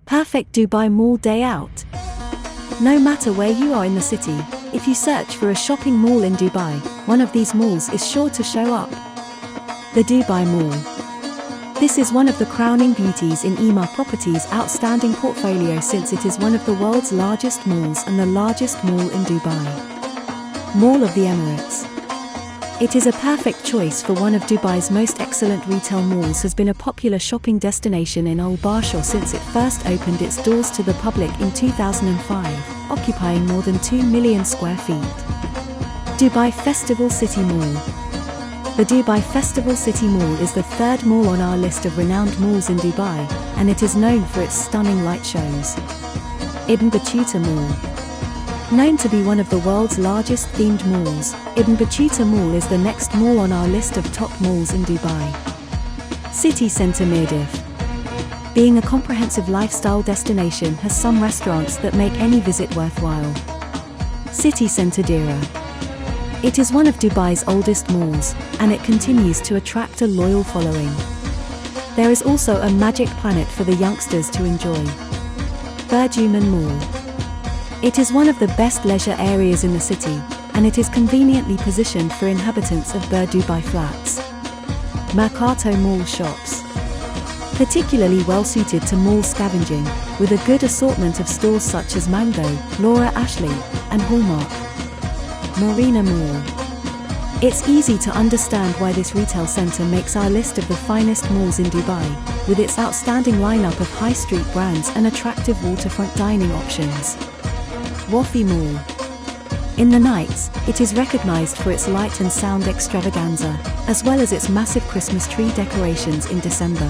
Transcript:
Perfect Dubai Mall day out. No matter where you are in the city, if you search for a shopping mall in Dubai, one of these malls is sure to show up. The Dubai Mall. This is one of the crowning beauties in EMIRATES Properties' outstanding portfolio, since it is one of the world's largest malls and the largest mall in Dubai. Mall of the Emirates. It is a perfect choice for one of Dubai's most excellent retail malls. Has been a popular shopping destination in Al Barsha since it first opened its doors to the public in 2005, occupying more than 2 million square feet. Dubai Festival City Mall. The Dubai Festival City Mall is the third mall on our list of renowned malls in Dubai, and it is known for its stunning light shows. Ibn Battuta Mall. Known to be one of the world's largest themed malls, Ibn Battuta Mall is the next mall on our list of top malls in Dubai. City Centre MIRDIF. Being a comprehensive lifestyle destination, has some restaurants that make any visit worthwhile. City Centre DEIRA. It is one of Dubai's oldest malls, and it continues to attract a loyal following. There is also a magic planet for the youngsters to enjoy. BURJUMAN Mall. It is one of the best leisure areas in the city, and it is conveniently positioned for inhabitants of Burj Dubai flats. MERCATO Mall shops. Particularly well suited to mall scavenging, with a good assortment of stores such as Mango, Laura Ashley, and Hallmark. MARINA Mall. It's easy to understand why this retail centre makes our list of the finest malls in Dubai, with its outstanding lineup of high street brands and attractive waterfront dining options. WAFI Mall. In the nights, it is recognized for its light and sound extravaganza, as well as its massive Christmas tree decorations in December.